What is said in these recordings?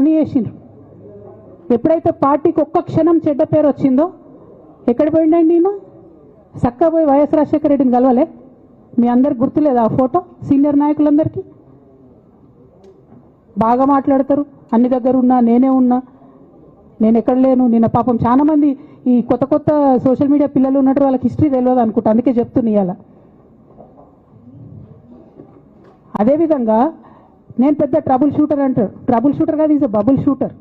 పని చేసిండ్రు. ఎప్పుడైతే పార్టీకి ఒక్క క్షణం చెడ్డ పేరు వచ్చిందో ఎక్కడ పోయిండండి నేను చక్కగా పోయి వైఎస్ రాజశేఖర రెడ్డిని కలవలే? మీ అందరికి గుర్తులేదు ఆ ఫోటో? సీనియర్ నాయకులందరికీ బాగా మాట్లాడతారు, అన్ని దగ్గర ఉన్నా, నేనే ఉన్నా, నేను ఎక్కడ లేను. నిన్న పాపం చాలా మంది ఈ కొత్త కొత్త సోషల్ మీడియా పిల్లలు ఉన్నట్టు వాళ్ళకి హిస్టరీ తెలియదు అనుకుంటా, అందుకే చెప్తున్నా ఇవాళ. అదేవిధంగా నేను పెద్ద ట్రబుల్ షూటర్ అంటారు. ట్రబుల్ షూటర్ కాదు, ఈజ్ అ బబుల్ షూటర్.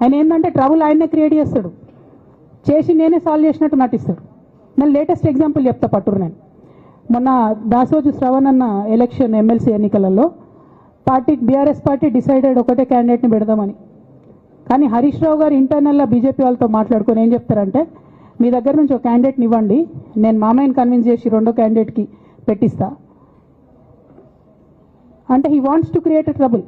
ఆయన ఏంటంటే ట్రబుల్ ఆయన్నే క్రియేట్ చేస్తాడు, చేసి నేనే సాల్వ్ చేసినట్టు నటిస్తాడు. నేను లేటెస్ట్ ఎగ్జాంపుల్ చెప్తా పట్టురు. నేను మొన్న దాసోజు శ్రవణ్ అన్న ఎలక్షన్ ఎమ్మెల్సీ ఎన్నికలలో బీఆర్ఎస్ పార్టీ డిసైడెడ్ ఒకటే క్యాండిడేట్ని పెడదామని. కానీ హరీష్ రావు గారు ఇంటర్నల్గా బీజేపీ వాళ్ళతో మాట్లాడుకొని ఏం చెప్తారంటే, మీ దగ్గర నుంచి ఒక క్యాండిడేట్ని ఇవ్వండి, నేను మామయ్యని కన్విన్స్ చేసి రెండో క్యాండిడేట్కి పెట్టిస్తా అంటే he wants to create a trouble.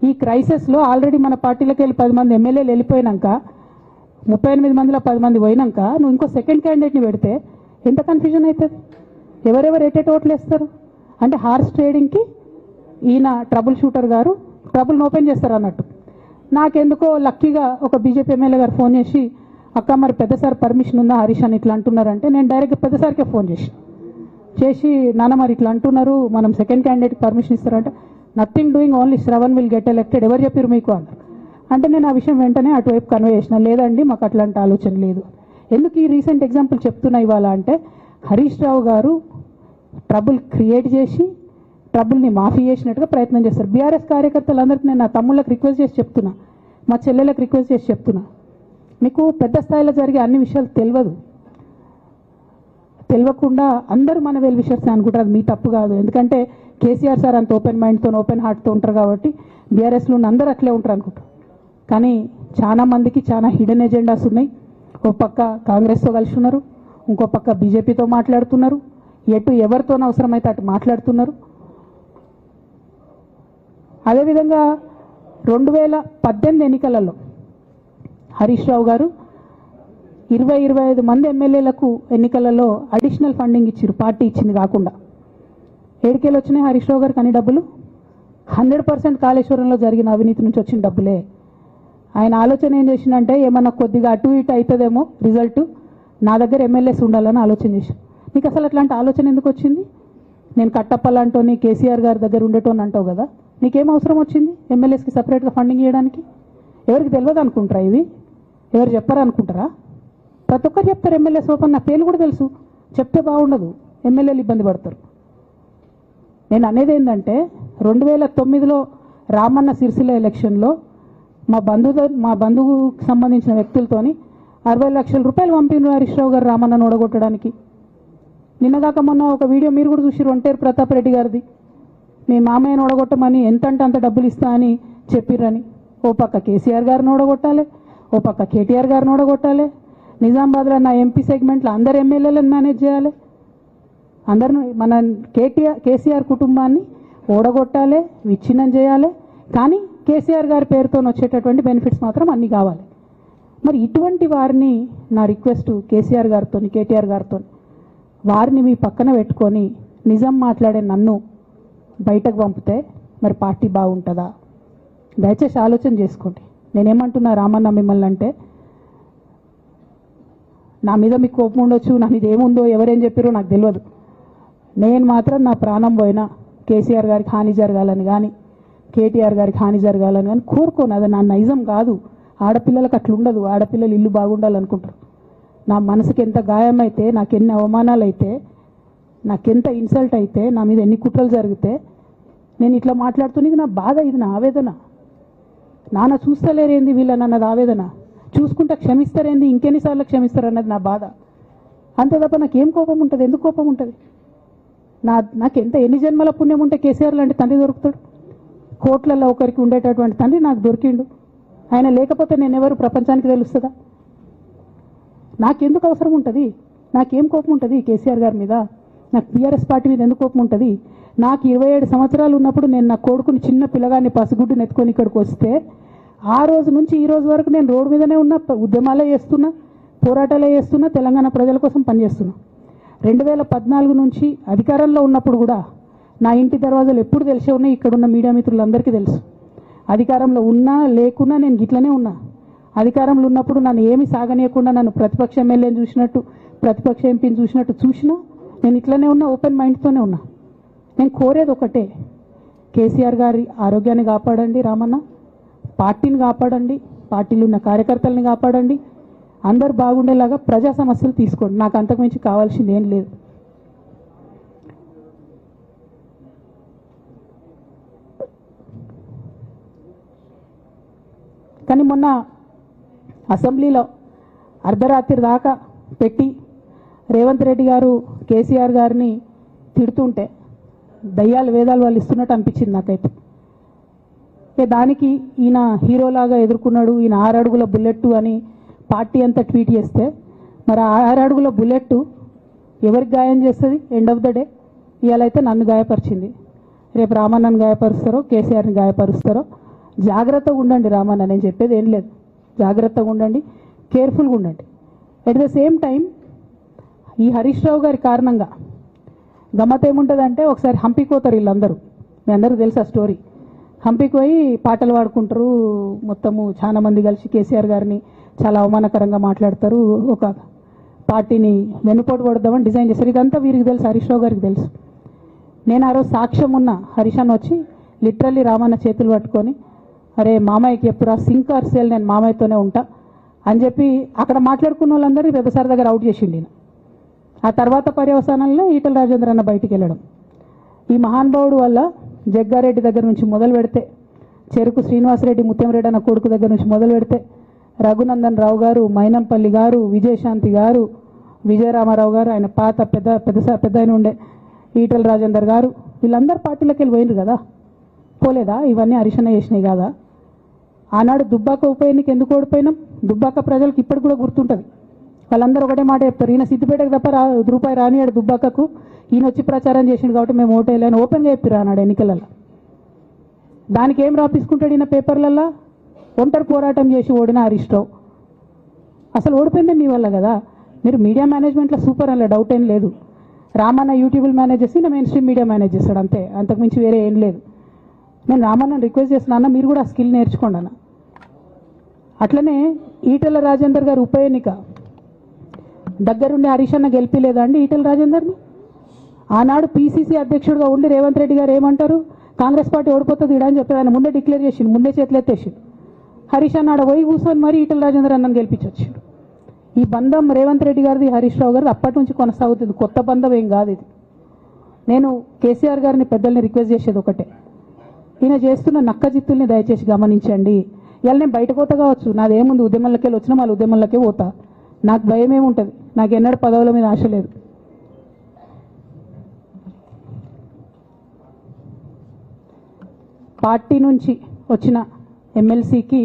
ఈ క్రైసిస్లో ఆల్రెడీ మన పార్టీలోకి వెళ్ళి 10 మంది ఎమ్మెల్యేలు వెళ్ళిపోయినాక, 38 మందిలో 10 మంది పోయినాక నువ్వు ఇంకో సెకండ్ క్యాండిడేట్ని పెడితే ఎంత కన్ఫ్యూజన్ అవుతుంది? ఎవరెవరు ఎటెట్ ఓట్లు వేస్తారు? అంటే హార్స్ ట్రేడింగ్కి ఈయన ట్రబుల్ షూటర్ గారు ట్రబుల్ని ఓపెన్ చేస్తారు అన్నట్టు. నాకెందుకో లక్కీగా ఒక బీజేపీ ఎమ్మెల్యే గారు ఫోన్ చేసి, అక్క మరి పెద్దసారి పర్మిషన్ ఉందా హరీష్ అని ఇట్లా అంటున్నారంటే, నేను డైరెక్ట్గా పెద్దసారికే ఫోన్ చేసి నాన్న మరి ఇట్లా అంటున్నారు, మనం సెకండ్ క్యాండిడేట్కి పర్మిషన్ ఇస్తారంటే, nothing doing, only Shravan will get elected. ఎవరు చెప్పారు మీకు అన్నారు. అంటే నేను ఆ విషయం వెంటనే అటువైపు కన్వే చేసిన, లేదండి మాకు అట్లాంటి ఆలోచన లేదు. ఎందుకు ఈ రీసెంట్ ఎగ్జాంపుల్ చెప్తున్నా ఇవాళ అంటే, హరీష్ రావు గారు ట్రబుల్ క్రియేట్ చేసి ట్రబుల్ని మాఫీ చేసినట్టుగా ప్రయత్నం చేస్తారు. బీఆర్ఎస్ కార్యకర్తలందరికీ నేను నా తమ్ముళ్ళకి రిక్వెస్ట్ చేసి చెప్తున్నా, మా చెల్లెలకు రిక్వెస్ట్ చేసి చెప్తున్నా, మీకు పెద్ద స్థాయిలో జరిగే అన్ని విషయాలు తెలియకుండా అందరూ మన వెల్ విషర్స్ అనుకుంటారు. అది మీ తప్పు కాదు, ఎందుకంటే కేసీఆర్ సార్ అంత ఓపెన్ మైండ్తో ఓపెన్ హార్ట్తో ఉంటారు కాబట్టి బీఆర్ఎస్లో ఉన్న అందరూ అట్లే ఉంటారు అనుకుంటారు. కానీ చాలా మందికి చాలా హిడెన్ ఎజెండాస్ ఉన్నాయి. ఒక పక్క కాంగ్రెస్తో కలిసి ఉన్నారు, ఇంకో పక్క బీజేపీతో మాట్లాడుతున్నారు, ఎటు ఎవరితోనూ అవసరమైతే అటు మాట్లాడుతున్నారు. అదేవిధంగా 2018 ఎన్నికలలో హరీష్ రావు గారు 20-25 మంది ఎమ్మెల్యేలకు ఎన్నికలలో అడిషనల్ ఫండింగ్ ఇచ్చారు, పార్టీ ఇచ్చింది కాకుండా. ఏడికేళ్ళు వచ్చినాయి హరీష్ రావు గారికి అన్ని డబ్బులు? 100% కాళేశ్వరంలో జరిగిన అవినీతి నుంచి వచ్చిన డబ్బులే. ఆయన ఆలోచన ఏం చేసిందంటే, ఏమన్నా కొద్దిగా అటు ఇటు అవుతుందేమో రిజల్ట్, నా దగ్గర ఎమ్మెల్యేస్ ఉండాలని ఆలోచన చేశాను. నీకు అసలు అట్లాంటి ఆలోచన ఎందుకు వచ్చింది? నేను కట్టప్పలాంటోని కేసీఆర్ గారి దగ్గర ఉండేటోని అంటావు కదా, నీకేం అవసరం వచ్చింది ఎమ్మెల్యేస్కి సపరేట్గా ఫండింగ్ చేయడానికి? ఎవరికి తెలియదు అనుకుంటారా? ఇది ఎవరు చెప్పారు అనుకుంటారా? ప్రతి ఒక్కరు చెప్తారు ఎమ్మెల్యేస్ ఓపెన్, నా పేర్లు కూడా తెలుసు, చెప్తే బాగుండదు, ఎమ్మెల్యేలు ఇబ్బంది పడతారు. నేను అనేది ఏంటంటే, 2009లో రామన్న సిరిసిల్ల ఎలక్షన్లో మా బంధువుకు సంబంధించిన వ్యక్తులతోని 60 లక్షల రూపాయలు పంపిన హరీష్ రావు గారు రామన్నను ఓడగొట్టడానికి. నిన్నగాక మొన్న ఒక వీడియో మీరు కూడా చూసి, ఒంటేరు ప్రతాప్ రెడ్డి గారిది, మీ మామయ్యను ఓడగొట్టమని ఎంతంటే అంత డబ్బులు ఇస్తా అని చెప్పిర్రని. ఓ పక్క కేసీఆర్ గారిని ఓడగొట్టాలి, ఓ పక్క కేటీఆర్ గారిని ఓడగొట్టాలి, నిజామాబాద్లో నా ఎంపీ సెగ్మెంట్లో అందరు ఎమ్మెల్యేలను మేనేజ్ చేయాలి, అందరిని మన కేసీఆర్ కుటుంబాన్ని ఓడగొట్టాలి, విచ్ఛిన్నం చేయాలి. కానీ కేసీఆర్ గారి పేరుతో వచ్చేటటువంటి బెనిఫిట్స్ మాత్రం అన్నీ కావాలి. మరి ఇటువంటి వారిని నా రిక్వెస్ట్ కేసీఆర్ గారితో, కేటీఆర్ గారితో, వారిని మీ పక్కన పెట్టుకొని నిజం మాట్లాడే నన్ను బయటకు పంపితే మరి పార్టీ బాగుంటుందా? దయచేసి ఆలోచన చేసుకోండి. నేనేమంటున్నా రామన్న మిమ్మల్ని అంటే, నా మీద మీకు కోపం ఉండొచ్చు, నా మీద ఏముందో ఎవరేం చెప్పారో నాకు తెలియదు. నేను మాత్రం నా ప్రాణం పోయినా కేసీఆర్ గారికి హాని జరగాలని కానీ, కేటీఆర్ గారికి హాని జరగాలని కానీ కోరుకోను. అది నా నైజం కాదు. ఆడపిల్లలకు అట్లా ఉండదు. ఆడపిల్లలు ఇల్లు బాగుండాలనుకుంటారు. నా మనసుకి ఎంత గాయమైతే, నాకు ఎన్ని అవమానాలు అయితే, నాకెంత ఇన్సల్ట్ అయితే, నా మీద ఎన్ని కుట్రలు జరిగితే నేను ఇట్లా మాట్లాడుతున్నా. ఇది నా బాధ, ఇది నా ఆవేదన. నాన్న చూస్తలేరేంది వీళ్ళని అన్నది ఆవేదన, చూసుకుంటా క్షమిస్తారేంది ఇంకెన్నిసార్లు క్షమిస్తారు అన్నది నా బాధ. అంతే తప్ప నాకేం కోపం ఉంటుంది? ఎందుకు కోపం ఉంటుంది? నాకెంత ఎన్ని జన్మల పుణ్యం ఉంటే కేసీఆర్ లాంటి తండ్రి దొరుకుతాడు? కోట్లలో ఒకరికి ఉండేటటువంటి తండ్రి నాకు దొరికిండు. ఆయన లేకపోతే నేను ఎవరు ప్రపంచానికి తెలుస్తుందా? నాకెందుకు అవసరం ఉంటుంది? నాకేం కోపం ఉంటుంది కేసీఆర్ గారి మీద? నాకు బీఆర్ఎస్ పార్టీ మీద ఎందుకు కోపం ఉంటుంది? నాకు 27 సంవత్సరాలు ఉన్నప్పుడు నేను నా కొడుకుని, చిన్న పిల్లగాన్ని పసిగుడ్డుని ఎత్తుకొని ఇక్కడికి వస్తే, ఆ రోజు నుంచి ఈ రోజు వరకు నేను రోడ్డు మీదనే ఉన్నా, ఉద్యమాలే చేస్తున్నా, పోరాటాలే చేస్తున్నా, తెలంగాణ ప్రజల కోసం పనిచేస్తున్నా. 2014 నుంచి అధికారంలో ఉన్నప్పుడు కూడా నా ఇంటి దర్వాజాలు ఎప్పుడు తెలిసే ఉన్నాయి. ఇక్కడున్న మీడియా మిత్రులందరికీ తెలుసు. అధికారంలో ఉన్నా లేకున్నా నేను గిట్లనే ఉన్నా. అధికారంలో ఉన్నప్పుడు నన్ను ఏమి సాగనీయకుండా నన్ను ప్రతిపక్ష ఎమ్మెల్యేని చూసినట్టు ప్రతిపక్ష ఎంపీని చూసినా నేను ఇట్లనే ఉన్నా, ఓపెన్ మైండ్తోనే ఉన్నా. నేను కోరేది ఒకటే, కేసీఆర్ గారి ఆరోగ్యాన్ని కాపాడండి రామన్న, పార్టీని కాపాడండి, పార్టీలో ఉన్న కార్యకర్తల్ని కాపాడండి, అందరు బాగుండేలాగా ప్రజా సమస్యలు తీసుకోండి. నాకు అంతకుమించి కావాల్సింది ఏం లేదు. కానీ మొన్న అసెంబ్లీలో అర్ధరాత్రి దాకా పెట్టి రేవంత్ రెడ్డి గారు కేసీఆర్ గారిని తిడుతుంటే దయ్యాలు వేదాలు వాళ్ళు ఇస్తున్నట్టు అనిపించింది నాకైతే. దానికి ఈయన హీరోలాగా ఎదుర్కొన్నాడు, ఈయన 6 అడుగుల బుల్లెట్ అని పార్టీ అంతా ట్వీట్ చేస్తే, మరి 6 అడుగుల బుల్లెట్ ఎవరికి గాయం చేస్తుంది? ఎండ్ ఆఫ్ ద డే ఇవాళ అయితే నన్ను గాయపరిచింది, రేపు రామన్నను గాయపరుస్తారో కేసీఆర్ని గాయపరుస్తారో. జాగ్రత్తగా ఉండండి రామన్న, నేను చెప్పేది ఏం లేదు, జాగ్రత్తగా ఉండండి, కేర్ఫుల్గా ఉండండి. ఎట్ ద సేమ్ టైం ఈ హరీష్ రావు గారి కారణంగా గమ్మత్ ఏముంటుందంటే, ఒకసారి హంపీకి పోతారు వీళ్ళందరూ, మీ అందరికీ తెలుసు ఆ స్టోరీ. హంపీకి పోయి పాటలు పాడుకుంటారు, మొత్తము చాలా మంది కలిసి కేసీఆర్ గారిని చాలా అవమానకరంగా మాట్లాడతారు, ఒక పార్టీని వెనుపోటు పడదామని డిజైన్ చేశారు. ఇదంతా వీరికి తెలుసు, హరీష్ రావు గారికి తెలుసు. నేను ఆ రోజు సాక్ష్యం ఉన్న హరీష్ అన్న వచ్చి లిటరల్లీ రామన్న చేతులు పట్టుకొని, అరే మామయ్యకి ఎప్పుడు సింక్ ఆర్ సేల్, నేను మామయ్యతోనే ఉంటా అని చెప్పి అక్కడ మాట్లాడుకున్న వాళ్ళందరినీ పెద్దసారి దగ్గర అవుట్ చేసిండి. ఆ తర్వాత పర్యవసానంలో ఈటల రాజేంద్ర అన్న బయటికి వెళ్ళడం. ఈ మహానుభావుడు వల్ల జగ్గారెడ్డి దగ్గర నుంచి మొదలు పెడితే, చెరుకు శ్రీనివాసరెడ్డి ముత్యంరెడ్డి అన్న కొడుకు దగ్గర నుంచి మొదలు పెడితే, రఘునందన్ రావు గారు, మైనంపల్లి గారు, విజయశాంతి గారు, విజయరామారావు గారు, ఆయన పాత పెద్ద ఆయన ఉండే ఈటల రాజేందర్ గారు, వీళ్ళందరూ పార్టీలోకి వెళ్ళి పోయినారు కదా, పోలేదా? ఇవన్నీ హరీషన్న చేసినాయి కదా. ఆనాడు దుబ్బాక ఉప ఎన్నిక ఎందుకు ఓడిపోయినాం? దుబ్బాక ప్రజలకు ఇప్పటికి కూడా గుర్తుంటుంది. వాళ్ళందరూ ఒకటే మాట చెప్తారు, ఈయన సిద్దిపేటకు తప్ప రూపాయి రానియాడు దుబ్బాకకు, ఈయన వచ్చి ప్రచారం చేసిండు కాబట్టి మేము ఓటేయాలని ఓపెన్గా చెప్పారు ఆనాడు ఎన్నికలలో. దానికి ఏం రాపించుకుంటాడు ఈయన పేపర్లల్లో? ఒంటరి పోరాటం చేసి ఓడిన హరీష్ రావు. అసలు ఓడిపోయిందే మీ వల్ల కదా. మీరు మీడియా మేనేజ్మెంట్లో సూపర్ అలా డౌట్ ఏం లేదు. రామన్న యూట్యూబ్లు మేనేజ్ చేసి, నా మెయిన్ స్ట్రీమ్ మీడియా మేనేజ్ చేస్తాడు అంతే, అంతకుమించి వేరే ఏం లేదు. నేను రామన్నని రిక్వెస్ట్ చేస్తున్నా, అన్న మీరు కూడా ఆ స్కిల్ నేర్చుకోండి అన్న. అట్లనే ఈటల రాజేందర్ గారు ఉప ఎన్నిక దగ్గరుండి హరీష్ అన్న గెలిపిలేదా అండి ఈటల రాజేందర్ని? ఆనాడు పీసీసీ అధ్యక్షుడిగా ఉండి రేవంత్ రెడ్డి గారు ఏమంటారు, కాంగ్రెస్ పార్టీ ఓడిపోతుంది ఇడా అని చెప్తాడు. ఆయన ముందే డిక్లేర్ చేసిండు, ముందే చేతులు ఎత్తేసిండు. హరీష్ అన్న ఆడ పోయి కూర్చొని మరి ఈటల రాజేందర్ అన్నని గెలిపించొచ్చాడు. ఈ బంధం రేవంత్ రెడ్డి గారిది హరీష్ రావు గారిది అప్పటి నుంచి కొనసాగుతుంది, కొత్త బంధం ఏం కాదు ఇది. నేను కేసీఆర్ గారిని పెద్దల్ని రిక్వెస్ట్ చేసేది ఒకటే, ఈయన చేస్తున్న నక్క జిత్తుల్ని దయచేసి గమనించండి. ఇవాళ నేను బయట పోతా కావచ్చు, నాదేముంది, ఉద్యమంలోకి వెళ్ళి వచ్చినా వాళ్ళ ఉద్యమంలోకే పోతా, నాకు భయం ఏముంటుంది, నాకు ఎన్నడూ పదవుల మీద ఆశ లేదు. పార్టీ నుంచి వచ్చిన ఎమ్మెల్సీకి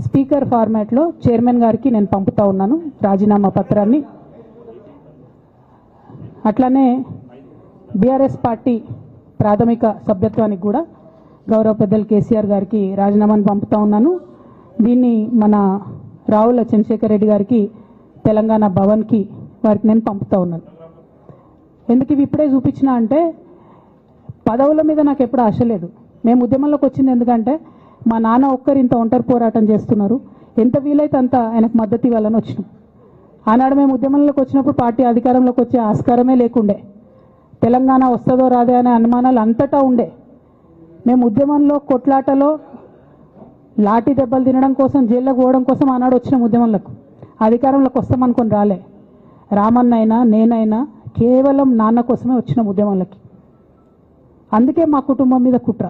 స్పీకర్ ఫార్మాట్లో చైర్మన్ గారికి నేను పంపుతా ఉన్నాను రాజీనామా పత్రాన్ని. అట్లానే బీఆర్ఎస్ పార్టీ ప్రాథమిక సభ్యత్వానికి కూడా గౌరవ పెద్దలు కేసీఆర్ గారికి రాజీనామాను పంపుతా ఉన్నాను. దీన్ని మన రావుల చంద్రశేఖర్ రెడ్డి గారికి తెలంగాణ భవన్కి వారికి నేను పంపుతా ఉన్నాను. ఎందుకు ఇవి ఇప్పుడే చూపించిన అంటే, పదవుల మీద నాకు ఎప్పుడు ఆశ లేదు. మేము ఉద్యమంలోకి వచ్చింది ఎందుకంటే, మా నాన్న ఒక్కరు ఇంత ఒంటరి పోరాటం చేస్తున్నారు, ఎంత వీలైతే అంత ఆయనకు మద్దతు ఇవ్వాలని వచ్చినాం. ఆనాడు మేము ఉద్యమంలోకి వచ్చినప్పుడు పార్టీ అధికారంలోకి వచ్చే ఆస్కారమే లేకుండే, తెలంగాణ వస్తుందో రాదే అనే అనుమానాలు అంతటా ఉండే. మేము ఉద్యమంలో కొట్లాటలో లాఠీ దెబ్బలు తినడం కోసం, జైల్లోకి పోవడం కోసం ఆనాడు వచ్చినాం ఉద్యమంలోకి. అధికారంలోకి వస్తామనుకొని రాలే. రామన్నైనా నేనైనా కేవలం నాన్న కోసమే వచ్చినాం ఉద్యమంలోకి. అందుకే మా కుటుంబం మీద కుట్ర.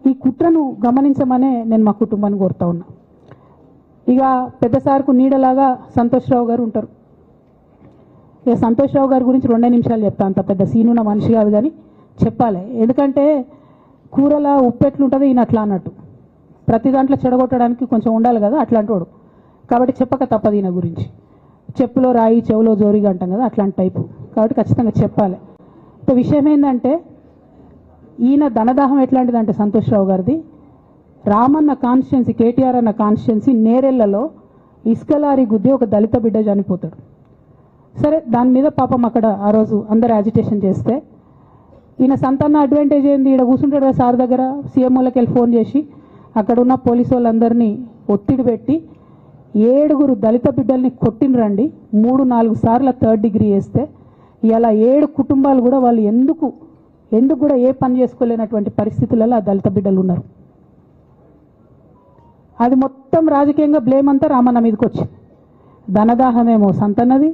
ఈ కుట్రను గమనించమనే నేను మా కుటుంబాన్ని కోరుతా ఉన్నా. ఇక పెద్దసార్కు నీడలాగా సంతోష్ రావు గారు ఉంటారు. ఇక సంతోష్ రావు గారి గురించి 2 నిమిషాలు చెప్తా, అంత పెద్ద సీనున్న మనిషి కాదు కానీ చెప్పాలి. ఎందుకంటే కూరల ఉప్పు ఎట్లుంటుంది ఈయన అట్లా అన్నట్టు, ప్రతి దాంట్లో చెడగొట్టడానికి కొంచెం ఉండాలి కదా, అట్లాంటి వాడు. కాబట్టి చెప్పక తప్పదు ఈయన గురించి. చెప్పులో రాయి చెవులో జోరిగా అంటాం కదా, అట్లాంటి టైపు. కాబట్టి ఖచ్చితంగా చెప్పాలి. విషయం ఏంటంటే, ఈయన ధనదాహం ఎట్లాంటిదంటే సంతోష్ రావు గారిది, రామన్న కాన్స్టిట్యున్సీ, కేటీఆర్ అన్న కాన్స్టిట్యున్సీ నేరెళ్లలో ఇసుకలారి గుద్ది ఒక దళిత బిడ్డ చనిపోతాడు. సరే, దాని మీద పాపం అక్కడ ఆ రోజు అందరు యాజిటేషన్ చేస్తే ఈయన సంతాన అడ్వాంటేజ్ ఏంది, ఈడ కూర్చుంటాడు కదా సార్ దగ్గర, సీఎంఓలకి వెళ్ళి ఫోన్ చేసి అక్కడ ఉన్న పోలీసు వాళ్ళందరినీ ఒత్తిడి పెట్టి 7 దళిత బిడ్డల్ని కొట్టినరండి. 3-4 సార్లు 3rd డిగ్రీ వేస్తే ఇలా 7 కుటుంబాలు కూడా వాళ్ళు ఎందుకు కూడా ఏ పని చేసుకోలేనటువంటి పరిస్థితులలో ఆ దళిత బిడ్డలు ఉన్నారు. అది మొత్తం రాజకీయంగా బ్లేమ్ అంతా రామన్న మీదకి వచ్చింది. ధనదాహమేమో సంతన్నది,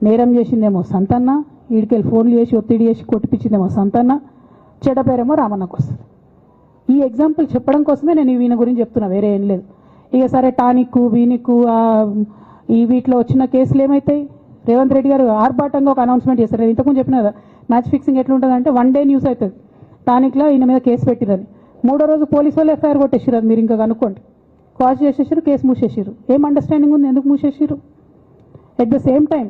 నేరం చేసిందేమో సంతన్న, వీడికెళ్ళి ఫోన్లు చేసి ఒత్తిడి చేసి కొట్టిపించిందేమో సంతన్న, చెడ్డ పేరేమో రామన్నకు వస్తుంది. ఈ ఎగ్జాంపుల్ చెప్పడం కోసమే నేను ఈయన గురించి చెప్తున్నా, వేరే ఏం లేదు. ఇక సరే టానిక్ వీనిక్ ఈ వీటిలో వచ్చిన కేసులు ఏమవుతాయి? రేవంత్ రెడ్డి గారు ఆర్భాటంగా ఒక అనౌన్స్మెంట్ చేస్తారు. ఇంతకుముందు చెప్పిన కదా మ్యాచ్ ఫిక్సింగ్ ఎట్లుంటుందంటే 1 డే న్యూస్ అవుతుంది, టానిక్లో ఈయన మీద కేసు పెట్టిరని. 3వ రోజు పోలీసు వాళ్ళు ఎఫ్ఐఆర్ కొట్టేసారు. అది మీరు ఇంకా కనుక్కోండి. కాజ్ చేసేసారు, కేసు మూసేసారు. ఏం అండర్స్టాండింగ్ ఉంది, ఎందుకు మూసేసారు? At the same time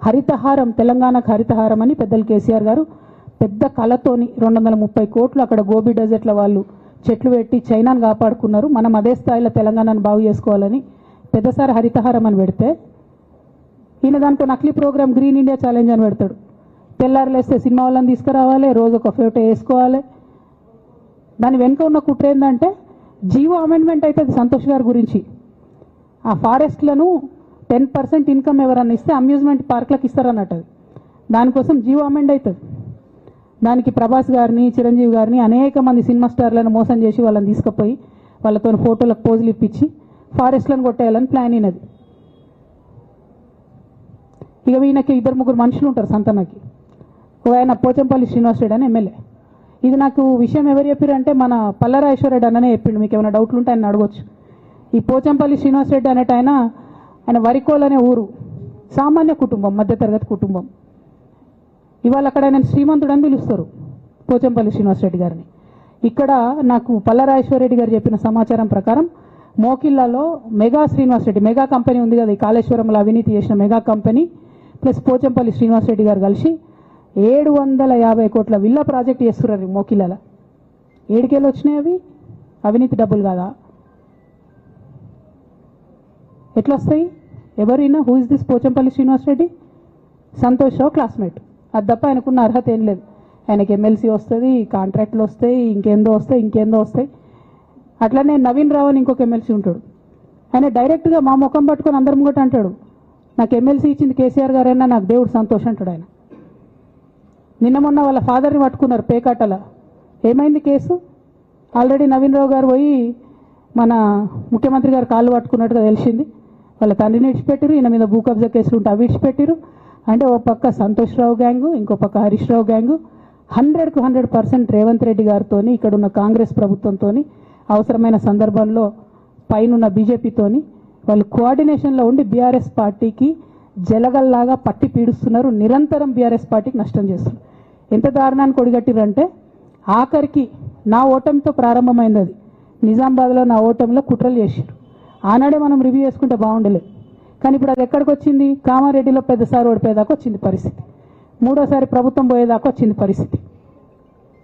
Harithaharam, తెలంగాణకు హరితహారం అని పెద్దలు కేసీఆర్ గారు పెద్ద కళతోని 230 కోట్లు అక్కడ గోబీ డెజర్ట్ల వాళ్ళు చెట్లు పెట్టి చైనాను కాపాడుకున్నారు. మనం అదే స్థాయిలో తెలంగాణను బాగు చేసుకోవాలని పెద్దసారి హరితహారం అని పెడితే ఈయన దానికి నకిలీ ప్రోగ్రామ్ గ్రీన్ ఇండియా ఛాలెంజ్ అని పెడతాడు. తెల్లారులేస్తే సినిమా వాళ్ళని తీసుకురావాలి, రోజు ఒక ఫోటో వేసుకోవాలి. దాని వెనుక ఉన్న కుట్ర ఏంటంటే జీవో అమెండ్మెంట్ అవుతుంది సంతోష్ గారి గురించి. ఆ ఫారెస్ట్లను 10% ఇన్కమ్ ఎవరన్నా ఇస్తే అమ్యూజ్మెంట్ పార్క్లకు ఇస్తారన్నట్టు. దానికోసం జీవో అమెండ్ అవుతుంది. దానికి ప్రభాస్ గారిని, చిరంజీవి గారిని, అనేక మంది సినిమా స్టార్లను మోసం చేసి వాళ్ళని తీసుకుపోయి వాళ్ళతో ఫోటోలకు పోజులు ఇప్పించి ఫారెస్ట్లను కొట్టేయాలని ప్లాన్ అయినది. ఇక ఈయనకి 2-3 మనుషులు ఉంటారు సంతనకి. ఒక ఆయన పోచంపల్లి శ్రీనివాస్ రెడ్డి అని ఎమ్మెల్యే. ఇది నాకు విషయం ఎవరు చెప్పారంటే మన పల్లరాజేశ్వర రెడ్డి అన్ననే చెప్పిండు. మీకు ఏమైనా డౌట్లు ఉంటే ఆయన అడగొచ్చు. ఈ పోచంపల్లి శ్రీనివాస్ రెడ్డి అనేట ఆయన వరికోల్ అనే ఊరు, సామాన్య కుటుంబం, మధ్యతరగతి కుటుంబం. ఇవాళ అక్కడ ఆయన శ్రీమంతుడు అని పిలుస్తారు పోచంపల్లి శ్రీనివాస్ రెడ్డి గారిని. ఇక్కడ నాకు పల్లరాజేశ్వర రెడ్డి గారు చెప్పిన సమాచారం ప్రకారం మోకిల్లాలో mega Srinivas Reddy, mega company ఉంది కదా, ఈ కాళేశ్వరంలో అవినీతి చేసిన mega company plus Pochampally Srinivas Reddy garu కలిసి 750 కోట్ల విల్లా ప్రాజెక్ట్ చేస్తున్నారు మోకిల్లాల. 7 వచ్చినాయి అవి, అవినీతి డబ్బులు కాదా? ఎట్లా వస్తాయి? ఎవరైనా who is this Pochampally Srinivas Reddy? Santosh Rao classmate. అది తప్ప ఆయనకున్న అర్హత ఏం లేదు. ఆయనకి ఎమ్మెల్సీ వస్తుంది, కాంట్రాక్ట్లు వస్తాయి, ఇంకేందో వస్తాయి. అట్లనే నవీన్ రావు అని ఇంకొక ఎమ్మెల్సీ ఉంటాడు. ఆయన డైరెక్ట్గా మా ముఖం పట్టుకొని అందరి ముంగట అంటాడు, నాకు ఎమ్మెల్సీ ఇచ్చింది కేసీఆర్ గారైనా నాకు దేవుడు సంతోష్ అంటాడు ఆయన. నిన్న మొన్న వాళ్ళ ఫాదర్ని పట్టుకున్నారు పేకాటల. ఏమైంది కేసు? ఆల్రెడీ నవీన్ రావు గారు పోయి మన ముఖ్యమంత్రి గారు కాళ్ళు పట్టుకున్నట్టుగా తెలిసింది. వాళ్ళ తండ్రిని విడిచిపెట్టారు, ఈయన మీద భూ కబ్జా కేసులు ఉంటే అవి విడిచిపెట్టారు. అంటే ఓ పక్క సంతోష్ రావు గ్యాంగు, ఇంకో పక్క హరీష్ రావు గ్యాంగు 100కు 100% రేవంత్ రెడ్డి గారితో, ఇక్కడ ఉన్న కాంగ్రెస్ ప్రభుత్వంతో, అవసరమైన సందర్భంలో పైనున్న బీజేపీతోని వాళ్ళు కోఆర్డినేషన్లో ఉండి బీఆర్ఎస్ పార్టీకి జలగల్లాగా పట్టి పీడుస్తున్నారు. నిరంతరం బీఆర్ఎస్ పార్టీకి నష్టం చేస్తున్నారు. ఎంత దారుణాన్ని కొడిగట్టిరంటే ఆఖరికి నా ఓటమితో ప్రారంభమైంది అది. నిజామాబాద్లో నా ఓటమిలో కుట్రలు చేశారు. ఆనాడే మనం రివ్యూ చేసుకుంటే బాగుండలేదు. కానీ ఇప్పుడు అది ఎక్కడికి వచ్చింది? కామారెడ్డిలో పెద్దసారి ఓడిపోయేదాకా వచ్చింది పరిస్థితి. 3వసారి ప్రభుత్వం పోయేదాకా వచ్చింది పరిస్థితి.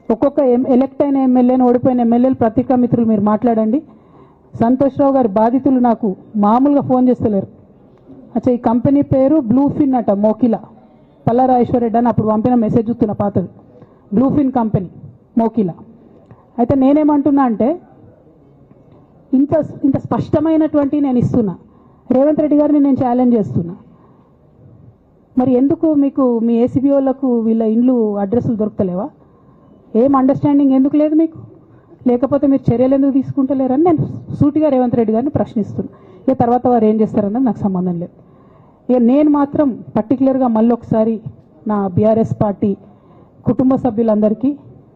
ఒక్కొక్క ఎలక్ట్ అయిన ఎమ్మెల్యేని, ఓడిపోయిన ఎమ్మెల్యేలు, పత్రికా మిత్రులు మీరు మాట్లాడండి. సంతోష్ రావు గారి బాధితులు నాకు మామూలుగా ఫోన్ చేస్తలేరు. అచ్చా ఈ కంపెనీ పేరు బ్లూఫిన్ అట, మోకిలా. పల్లరాజేశ్వర రెడ్డి అని అప్పుడు పంపిన మెసేజ్ చూస్తున్న పాతది, బ్లూఫిన్ కంపెనీ మోకిలా. అయితే నేనేమంటున్నా అంటే ఇంత స్పష్టమైనటువంటి నేను ఇస్తున్నా, రేవంత్ రెడ్డి గారిని నేను ఛాలెంజ్ చేస్తున్నా. మరి ఎందుకు మీకు మీ ఏసీబీ వాళ్ళకు వీళ్ళ ఇండ్లు అడ్రస్లు దొరుకుతలేవా? ఏం అండర్స్టాండింగ్ ఎందుకు లేదు మీకు? లేకపోతే మీరు చర్యలు ఎందుకు తీసుకుంటలేరని నేను సూటిగా రేవంత్ రెడ్డి గారిని ప్రశ్నిస్తున్నా. ఇక తర్వాత వారు ఏం చేస్తారన్నది నాకు సంబంధం లేదు. ఇక నేను మాత్రం పర్టికులర్గా మళ్ళీ ఒకసారి నా బీఆర్ఎస్ పార్టీ కుటుంబ సభ్యులందరికీ,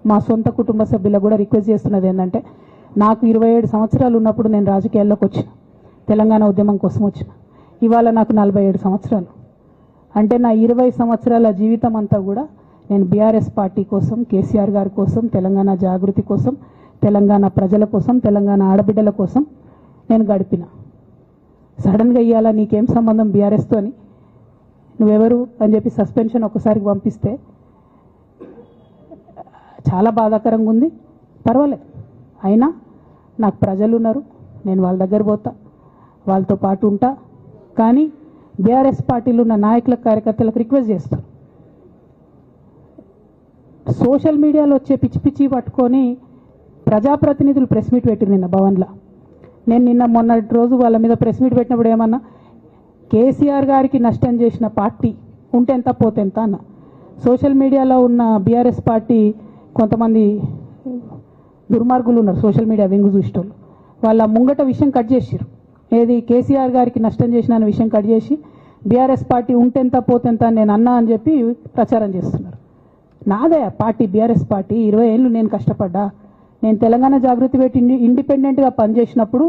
మా సొంత కుటుంబ సభ్యులకు కూడా రిక్వెస్ట్ చేస్తున్నది ఏంటంటే, నాకు 27 సంవత్సరాలు ఉన్నప్పుడు నేను రాజకీయాల్లోకి వచ్చిన, తెలంగాణ ఉద్యమం కోసం వచ్చిన. ఇవాళ నాకు 47 సంవత్సరాలు. అంటే నా 20 సంవత్సరాల జీవితం అంతా కూడా నేను బీఆర్ఎస్ పార్టీ కోసం, కేసీఆర్ గారి కోసం, తెలంగాణ జాగృతి కోసం, తెలంగాణ ప్రజల కోసం, తెలంగాణ ఆడబిడ్డల కోసం నేను గడిపిన. సడన్గా ఇవాళ నీకేం సంబంధం బీఆర్ఎస్తో అని, నువ్వెవరు అని చెప్పి సస్పెన్షన్ ఒకసారికి పంపిస్తే చాలా బాధాకరంగా ఉంది. పర్వాలేదు, అయినా నాకు ప్రజలు ఉన్నారు, నేను వాళ్ళ దగ్గర పోతా, వాళ్ళతో పాటు ఉంటా. కానీ బీఆర్ఎస్ పార్టీలో ఉన్న నాయకులకు, కార్యకర్తలకు రిక్వెస్ట్ చేస్తాను, సోషల్ మీడియాలో వచ్చే పిచ్చి పిచ్చి పట్టుకొని ప్రజాప్రతినిధులు ప్రెస్ మీట్ పెట్టింది నిన్న భవన్లో. నేను నిన్న మొన్నటి రోజు వాళ్ళ మీద ప్రెస్ మీట్ పెట్టినప్పుడు ఏమన్నా, కేసీఆర్ గారికి నష్టం చేసిన పార్టీ ఉంటే ఎంత పోతే ఎంత అన్న. సోషల్ మీడియాలో ఉన్న బీఆర్ఎస్ పార్టీ కొంతమంది దుర్మార్గులు ఉన్నారు, సోషల్ మీడియా వెంగు చూసేటోళ్ళు. వాళ్ళ ముంగట విషయం కట్ చేసిరు, ఏది కేసీఆర్ గారికి నష్టం చేసిన అనే విషయం కట్ చేసి బీఆర్ఎస్ పార్టీ ఉంటెంత పోతెంత నేను అన్నా అని చెప్పి ప్రచారం చేస్తున్నారు. నాదే పార్టీ బీఆర్ఎస్ పార్టీ, 20 ఏళ్ళు నేను కష్టపడ్డా. నేను తెలంగాణ జాగృతి పెట్టి ఇండిపెండెంట్గా పనిచేసినప్పుడు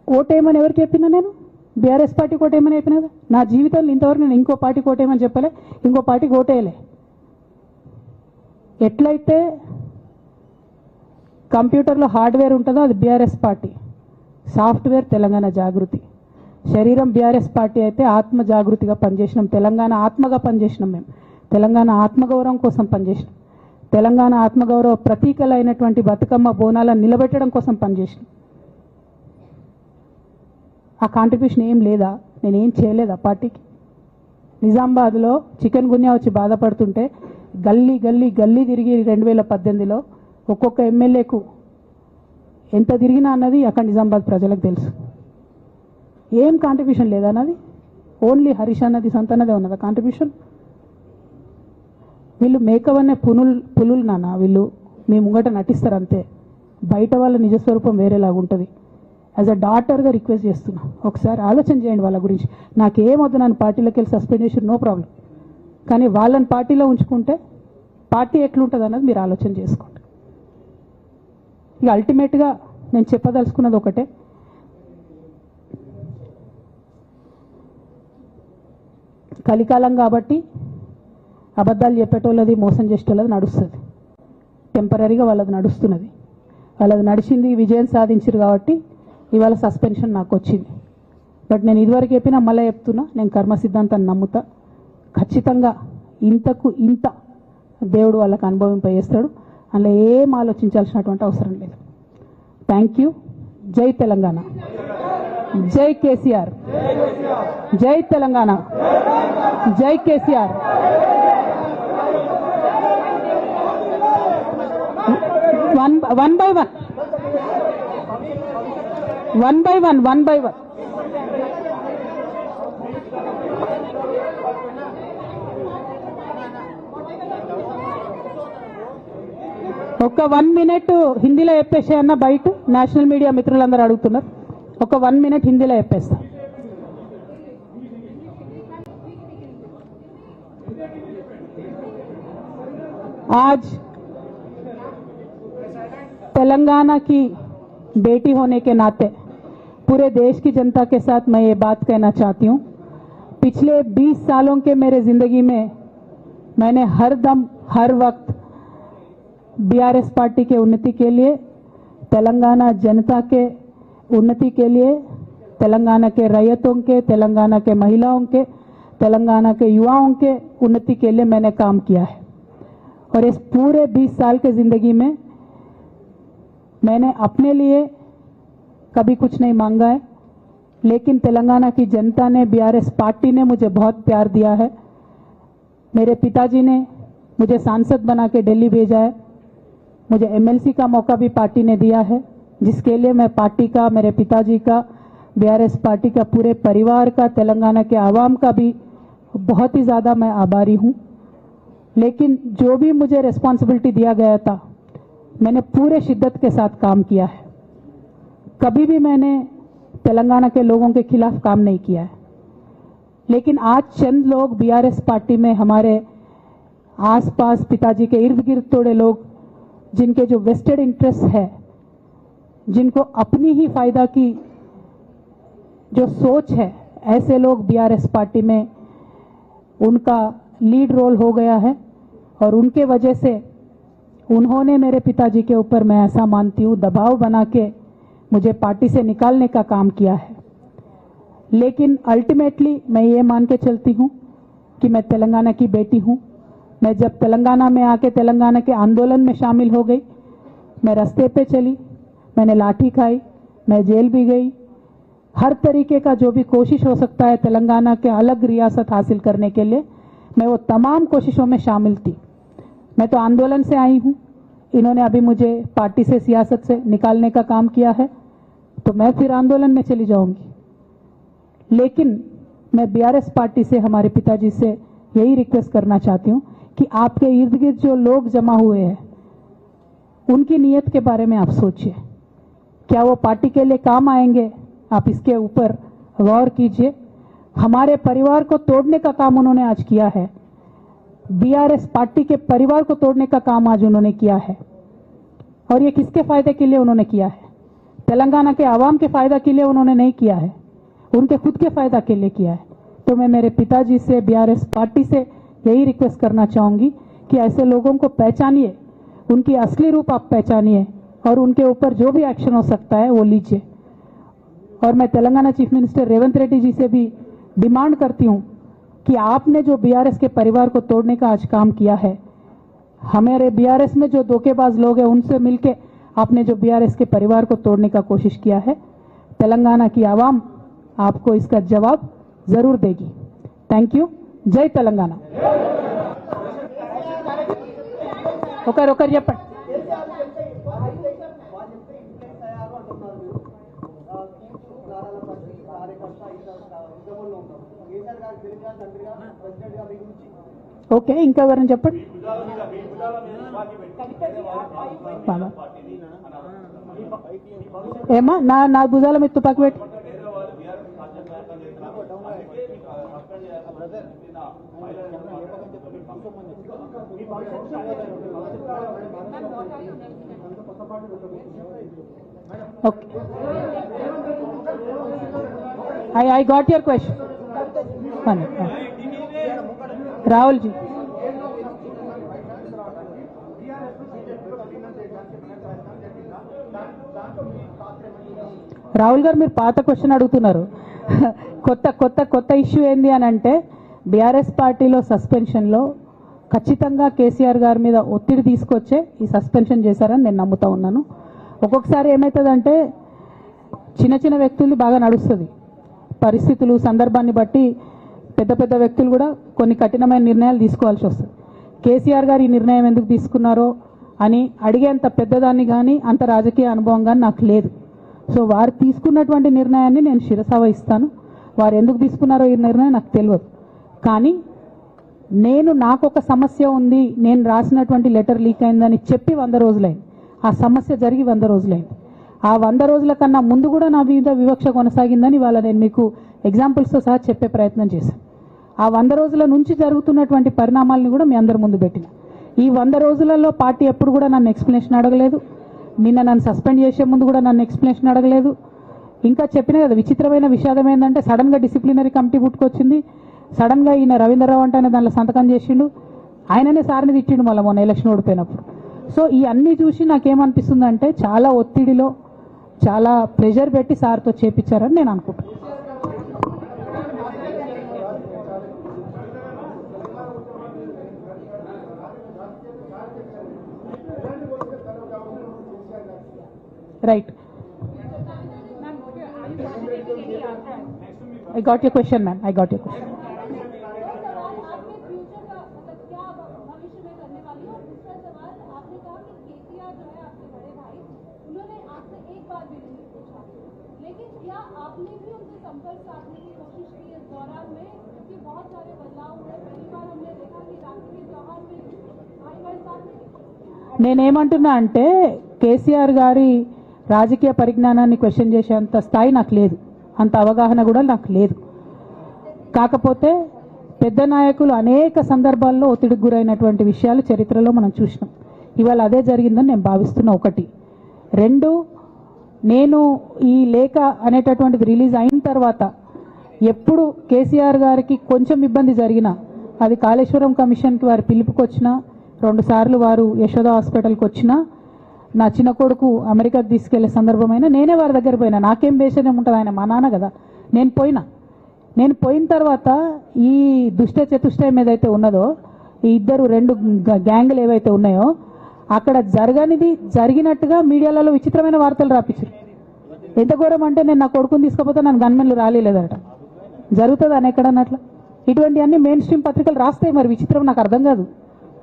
ఓటేయమని ఎవరికి చెప్పినా? నేను బీఆర్ఎస్ పార్టీకి ఓటేయమని చెప్పినా? నా జీవితంలో ఇంతవరకు నేను ఇంకో పార్టీకి ఓటేయమని చెప్పలే, ఇంకో పార్టీకి ఓటేయలే. ఎట్లయితే కంప్యూటర్లో హార్డ్వేర్ ఉంటుందో అది బీఆర్ఎస్ పార్టీ, సాఫ్ట్వేర్ తెలంగాణ జాగృతి. శరీరం బీఆర్ఎస్ పార్టీ అయితే ఆత్మ జాగృతిగా పనిచేసినాం, తెలంగాణ ఆత్మగా పనిచేసినాం. మేము తెలంగాణ ఆత్మగౌరవం కోసం పనిచేసినాం, తెలంగాణ ఆత్మగౌరవ ప్రతీకలైనటువంటి బతుకమ్మ బోనాలను నిలబెట్టడం కోసం పనిచేసినాం. ఆ కాంట్రిబ్యూషన్ ఏం లేదా? నేనేం చేయలేదా పార్టీకి? నిజామాబాద్లో చికెన్ గున్యా వచ్చి బాధపడుతుంటే గల్లీ గల్లీ గల్లీ తిరిగి 2018లో ఒక్కొక్క ఎమ్మెల్యేకు ఎంత తిరిగినా అన్నది అక్కడ నిజామాబాద్ ప్రజలకు తెలుసు. ఏం కాంట్రిబ్యూషన్ లేదా అన్నది? ఓన్లీ హరీష్ అన్నది సంతనదే ఉన్నదా కాంట్రిబ్యూషన్? వీళ్ళు మేకవన్నే పులులు నాన్న, వీళ్ళు మీ ముంగట నటిస్తారు అంతే, బయట వాళ్ళ నిజస్వరూపం వేరేలాగా ఉంటుంది. యాజ్ అ డాటర్గా రిక్వెస్ట్ చేస్తున్నా, ఒకసారి ఆలోచన చేయండి వాళ్ళ గురించి. నాకేమొద్దు, నన్ను పార్టీలోకి వెళ్ళి సస్పెండ్ చేసి నో ప్రాబ్లం, కానీ వాళ్ళని పార్టీలో ఉంచుకుంటే పార్టీ ఎట్లుంటుంది అన్నది మీరు ఆలోచన చేసుకోండి. ఇక అల్టిమేట్గా నేను చెప్పదలుచుకున్నది ఒకటే, కలికాలం కాబట్టి అబద్ధాలు చెప్పేటోళ్ళది మోసం చేసేటోళ్ళది నడుస్తుంది, టెంపరీగా వాళ్ళది నడుస్తున్నది. వాళ్ళది నడిచింది, విజయం సాధించారు కాబట్టి ఇవాళ సస్పెన్షన్ నాకు వచ్చింది. బట్ నేను ఇదివరకు చెప్పినా మళ్ళీ చెప్తున్నా, నేను కర్మ సిద్ధాంతాన్ని నమ్ముతా. ఖచ్చితంగా ఇంతకు ఇంత దేవుడు వాళ్ళకు అనుభవింపజేస్తాడు, అందులో ఏం ఆలోచించాల్సినటువంటి అవసరం లేదు. Thank you. జై తెలంగాణ, జై కేసీఆర్, జై తెలంగాణ, జై కేసీఆర్. One by one. ఒక 1 minute హిందీలో చెప్పేసే అన్న, బయట నేషనల్ మీడియా మిత్రులందరూ అడుగుతున్నారు. ఒక 1 minute హిందీలో చెప్పేస్తా. आज तेलंगाना की बेटी होने के नाते पूरे देश की जनता के साथ मैं ये बात कहना चाहती हूँ, पिछले 20 सालों के मेरे जिंदगी में मैंने हर दम हर वक्त बीआरएस पार्टी के उन्नति के लिए, तेलंगाना जनता के उन्नति के लिए, तेलंगाना के रैयतों के, तेलंगाना के महिलाओं के, तेलंगाना के युवाओं के उन्नति के लिए मैंने काम किया है. और इस पूरे 20 साल के जिंदगी में मैंने अपने लिए कभी कुछ नहीं मांगा है, लेकिन तेलंगाना की जनता ने, बीआरएस पार्टी ने मुझे बहुत प्यार दिया है. मेरे पिताजी ने मुझे सांसद बना के दिल्ली भेजा है, मुझे एमएलसी का मौका भी पार्टी ने दिया है, जिसके लिए मैं पार्टी का, मेरे पिताजी का, बीआरएस पार्टी का, पूरे परिवार का, तेलंगाना के आवाम का भी बहुत ही ज़्यादा मैं आभारी हूँ. लेकिन जो भी मुझे रिस्पॉन्सिबिलिटी दिया गया था मैंने पूरे शिद्दत के साथ काम किया है. कभी भी मैंने तेलंगाना के लोगों के खिलाफ काम नहीं किया है. लेकिन आज चंद लोग बीआरएस पार्टी में, हमारे आसपास पिताजी के इर्द गिर्द थोड़े लोग, जिनके जो वेस्टेड इंटरेस्ट है, जिनको अपनी ही फायदा की जो सोच है, ऐसे लोग बीआरएस पार्टी में उनका लीड रोल हो गया है. और उनके वजह से उन्होंने मेरे पिताजी के ऊपर, मैं ऐसा मानती हूँ, दबाव बना के मुझे पार्टी से निकालने का काम किया है. लेकिन अल्टीमेटली मैं ये मान के चलती हूँ कि मैं तेलंगाना की बेटी हूँ. मैं जब तेलंगाना में आके तेलंगाना के आंदोलन में शामिल हो गई, मैं रास्ते पे चली, मैंने लाठी खाई, मैं जेल भी गई, हर तरीके का जो भी कोशिश हो सकता है तेलंगाना के अलग रियासत हासिल करने के लिए मैं वो तमाम कोशिशों में शामिल थी। मैं तो आंदोलन से आई हूँ, इन्होंने अभी मुझे पार्टी से सियासत से निकालने का काम किया है, तो मैं फिर आंदोलन में चली जाऊंगी। लेकिन मैं बीआरएस पार्टी से, हमारे पिताजी से यही रिक्वेस्ट करना चाहती हूँ कि आपके इर्द गिर्द जो लोग जमा हुए हैं उनकी नीयत के बारे में आप सोचिए, क्या वो पार्टी के लिए काम आएंगे? आप इसके ऊपर गौर कीजिए। हमारे परिवार को तोड़ने का काम उन्होंने आज किया है, बीआरएस पार्टी के परिवार को तोड़ने का काम आज उन्होंने किया है। और ये किसके फायदे के लिए उन्होंने किया है? तेलंगाना के आवाम के फायदा के लिए उन्होंने नहीं किया है, उनके खुद के फायदा के लिए किया है। तो मैं मेरे पिताजी से, बीआरएस पार्टी से यही रिक्वेस्ट करना चाहूंगी कि ऐसे लोगों को पहचानिए, उनकी असली रूप आप पहचानिए और उनके ऊपर जो भी एक्शन हो सकता है वो लीजिए। और मैं तेलंगाना चीफ मिनिस्टर रेवंत रेड्डी जी से भी डिमांड करती हूं कि आपने जो बीआरएस के परिवार को तोड़ने का आज काम किया है, हमारे बीआरएस में जो धोखेबाज लोग हैं उनसे मिलके आपने जो बीआरएस के परिवार को तोड़ने का कोशिश किया है, तेलंगाना की आवाम आपको इसका जवाब जरूर देगी। Thank you. जय तेलंगाना। ఒకరు చెప్పండి. ఓకే, ఇంకా ఎవరైనా చెప్పండి. ఏమా నా భుజాల మీద తుపాకి పెట్టి Okay. I got your question. Rahul ji. Rahul గారు మీరు పాత క్వశ్చన్ అడుగుతున్నారు. కొత్త ఇష్యూ ఏంది అని అంటే బీఆర్ఎస్ పార్టీలో సస్పెన్షన్లో ఖచ్చితంగా కేసీఆర్ గారి మీద ఒత్తిడి తీసుకొచ్చే ఈ సస్పెన్షన్ చేశారని నేను నమ్ముతా ఉన్నాను. ఒక్కొక్కసారి ఏమవుతుందంటే చిన్న వ్యక్తులు బాగా నడుస్తుంది, పరిస్థితులు సందర్భాన్ని బట్టి పెద్ద వ్యక్తులు కూడా కొన్ని కఠినమైన నిర్ణయాలు తీసుకోవాల్సి వస్తుంది. కేసీఆర్ గారు ఈ నిర్ణయం ఎందుకు తీసుకున్నారో అని అడిగేంత పెద్దదాన్ని కానీ అంత రాజకీయ అనుభవం కానీ నాకు లేదు. సో వారు తీసుకున్నటువంటి నిర్ణయాన్ని నేను శిరసా వహిస్తాను. వారు ఎందుకు తీసుకున్నారో ఈ నిర్ణయం నాకు తెలియదు. కానీ నాకు ఒక సమస్య ఉంది, నేను రాసినటువంటి లెటర్ లీక్ అయిందని చెప్పి 100 రోజులైంది. ఆ సమస్య జరిగి 100 రోజులైంది. ఆ 100 రోజుల కన్నా ముందు కూడా నా మీద వివక్ష కొనసాగిందని వాళ్ళ నేను మీకు ఎగ్జాంపుల్స్తో సహా చెప్పే ప్రయత్నం చేశాను. ఆ 100 రోజుల నుంచి జరుగుతున్నటువంటి పరిణామాలను కూడా మీ అందరి ముందు పెట్టిన. ఈ 100 రోజులలో పార్టీ ఎప్పుడు కూడా నన్ను ఎక్స్ప్లెనేషన్ అడగలేదు. నిన్న నన్ను సస్పెండ్ చేసే ముందు కూడా నన్ను ఎక్స్ప్లెనేషన్ అడగలేదు. ఇంకా చెప్పిన కదా, విచిత్రమైన విషాదం ఏంటంటే సడన్గా డిసిప్లినరీ కమిటీ పుట్టుకొచ్చింది. సడన్గా ఈయన రవీంద్రరావు అంటే దానిలో సంతకం చేసిండు, ఆయననే సార్ని తిట్టిండు మళ్ళీ మొన్న ఎలక్షన్ ఓడిపోయినప్పుడు. సో ఈ అన్నీ చూసి నాకేమనిపిస్తుందంటే చాలా ఒత్తిడిలో చాలా ప్రెషర్ పెట్టి సార్తో చేపించారని నేను అనుకుంటున్నాను. Right. I got your question, ma'am. I got your question. నేనేమంటున్నా అంటే కేసీఆర్ గారి రాజకీయ పరిజ్ఞానాన్ని క్వశ్చన్ చేసేంత స్థాయి నాకు లేదు, అంత అవగాహన కూడా నాకు లేదు. కాకపోతే పెద్ద నాయకులు అనేక సందర్భాల్లో ఒత్తిడికి గురైనటువంటి విషయాలు చరిత్రలో మనం చూసినాం. ఇవాళ అదే జరిగిందని నేను భావిస్తున్నా. 1. 2, నేను ఈ లేఖ అనేటటువంటిది రిలీజ్ అయిన తర్వాత ఎప్పుడు కేసీఆర్ గారికి కొంచెం ఇబ్బంది జరిగినా, అది కాళేశ్వరం కమిషన్కి వారు పిలుపుకొచ్చినా, 2 సార్లు వారు యశోద హాస్పిటల్కి వచ్చినా, నా చిన్న కొడుకు అమెరికాకి తీసుకెళ్లే సందర్భమైనా నేనే వారి దగ్గర పోయినా. నాకేం బేషనే ఉంటుంది, ఆయన మా నాన్న కదా. నేను పోయిన తర్వాత ఈ దుష్ట చతుష్టయం ఏదైతే ఉన్నదో, ఈ 2 గ్యాంగులు ఏవైతే ఉన్నాయో అక్కడ జరిగినట్టుగా మీడియాలలో విచిత్రమైన వార్తలు రాపించారు. ఎంత ఘోరం అంటే నేను నా కొడుకుని తీసుకపోతే నన్ను గన్మెన్లు రాలేదట. జరుగుతుంది అని ఎక్కడన్నట్ల. ఇటువంటివన్నీ మెయిన్ స్ట్రీమ్ పత్రికలు రాస్తాయి. మరి విచిత్రం నాకు అర్థం కాదు.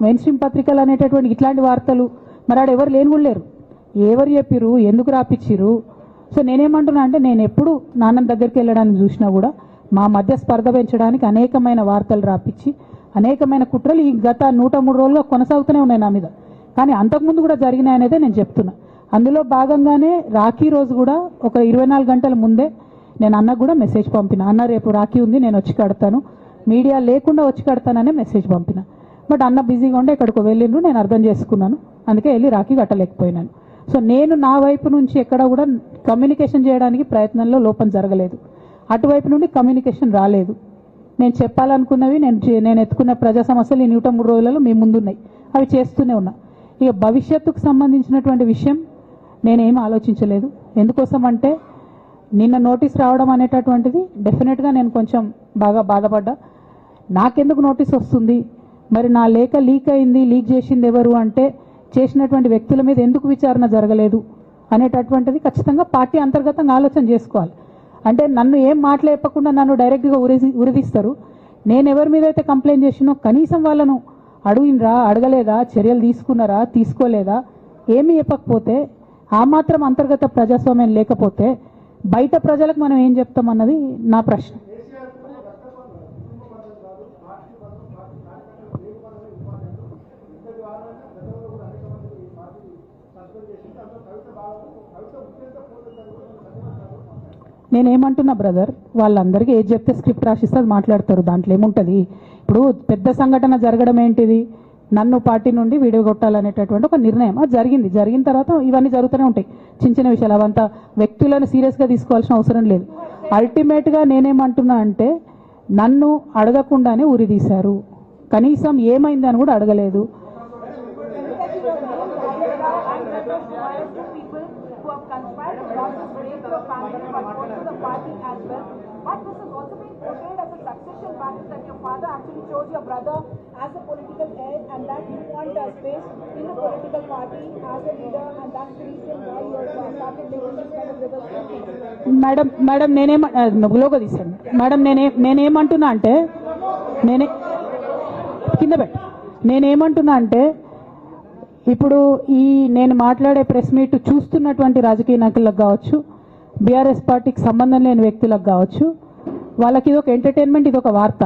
మెయిన్ స్ట్రీమ్ పత్రికలు అనేటటువంటి ఇట్లాంటి వార్తలు మరి ఆడ ఎవరు లేని కూడా లేరు. ఎవరు చెప్పిరు, ఎందుకు రాపిచ్చిరు? సో నేనేమంటున్నా అంటే నేను ఎప్పుడు నాన్న దగ్గరికి వెళ్ళడానికి చూసినా కూడా మా మధ్య స్పర్ధ పెంచడానికి అనేకమైన వార్తలు రాపిచ్చి అనేకమైన కుట్రలు ఈ గత 103 రోజులుగా కొనసాగుతూనే ఉన్నాయి నా మీద. కానీ అంతకుముందు కూడా జరిగినాయనేదే నేను చెప్తున్నా. అందులో భాగంగానే రాఖీ రోజు కూడా ఒక 24 గంటల ముందే నేను అన్నకు కూడా మెసేజ్ పంపిన. అన్న రేపు రాఖీ ఉంది, నేను వచ్చి కడతాను, మీడియా లేకుండా వచ్చి కడతాననే మెసేజ్ పంపిన. బట్ అన్న బిజీగా ఉండే ఎక్కడికో వెళ్ళిండ్రు, నేను అర్థం చేసుకున్నాను, అందుకే వెళ్ళి రాఖీ కట్టలేకపోయినాను. సో నేను నా వైపు నుంచి ఎక్కడ కూడా కమ్యూనికేషన్ చేయడానికి ప్రయత్నంలో లోపం జరగలేదు. అటువైపు నుండి కమ్యూనికేషన్ రాలేదు. నేను చెప్పాలనుకున్నవి నేను ఎత్తుకున్న ప్రజా సమస్యలు ఈ 103 రోజులలో మీ ముందున్నాయి, అవి చేస్తూనే ఉన్నా. ఇక భవిష్యత్తుకు సంబంధించినటువంటి విషయం నేనేం ఆలోచించలేదు. ఎందుకోసం అంటే నిన్న నోటీస్ రావడం అనేటటువంటిది డెఫినెట్గా నేను కొంచెం బాగా బాధపడ్డా. నాకెందుకు నోటీస్ వస్తుంది, మరి నా లేఖ లీక్ అయింది, లీక్ చేసింది ఎవరు అంటే చేసినటువంటి వ్యక్తుల మీద ఎందుకు విచారణ జరగలేదు అనేటటువంటిది ఖచ్చితంగా పార్టీ అంతర్గతంగా ఆలోచన చేసుకోవాలి. అంటే నన్ను ఏం మాట్లాడకుండా నన్ను డైరెక్ట్గా ఉరిదీస్తారు. నేను ఎవరి మీద అయితే కంప్లైంట్ చేసినో కనీసం వాళ్ళను అడిగినరా, అడగలేదా, చర్యలు తీసుకున్నారా, తీసుకోలేదా, ఏమీ చెప్పకపోతే, ఆ మాత్రం అంతర్గత ప్రజాస్వామ్యం లేకపోతే బయట ప్రజలకు మనం ఏం చెప్తామన్నది నా ప్రశ్న. నేనేమంటున్నా బ్రదర్, వాళ్ళందరికీ ఏది చెప్తే స్క్రిప్ట్ రాసిస్తే అది మాట్లాడతారు, దాంట్లో ఏముంటుంది. ఇప్పుడు పెద్ద సంఘటన జరగడం ఏంటిది, నన్ను పార్టీ నుండి విడగొట్టాలనేటటువంటి ఒక నిర్ణయం అది జరిగింది. జరిగిన తర్వాత ఇవన్నీ జరుగుతూనే ఉంటాయి, చిన్న చిన్న విషయాలు. అవంతా వ్యక్తులను సీరియస్గా తీసుకోవాల్సిన అవసరం లేదు. అల్టిమేట్గా నేనేమంటున్నా అంటే నన్ను అడగకుండానే ఉరి తీశారు, కనీసం ఏమైందని కూడా అడగలేదు. But this has also been portrayed as a succession matter, that your father actually chose your brother as a political heir and that you want space in the political party as a leader, and that's the reason why you have started making this kind of reversal. Madam నువ్వులోకి తీసాను madam. నేనేమంటున్నా అంటే నేనేమంటున్నా అంటే ఇప్పుడు ఈ నేను మాట్లాడే ప్రెస్ మీట్ చూస్తున్నటువంటి రాజకీయ నాయకులకు కావచ్చు, బీఆర్ఎస్ పార్టీకి సంబంధం లేని వ్యక్తులకు కావచ్చు, వాళ్ళకి ఇది ఒక ఎంటర్టైన్మెంట్, ఇది ఒక వార్త.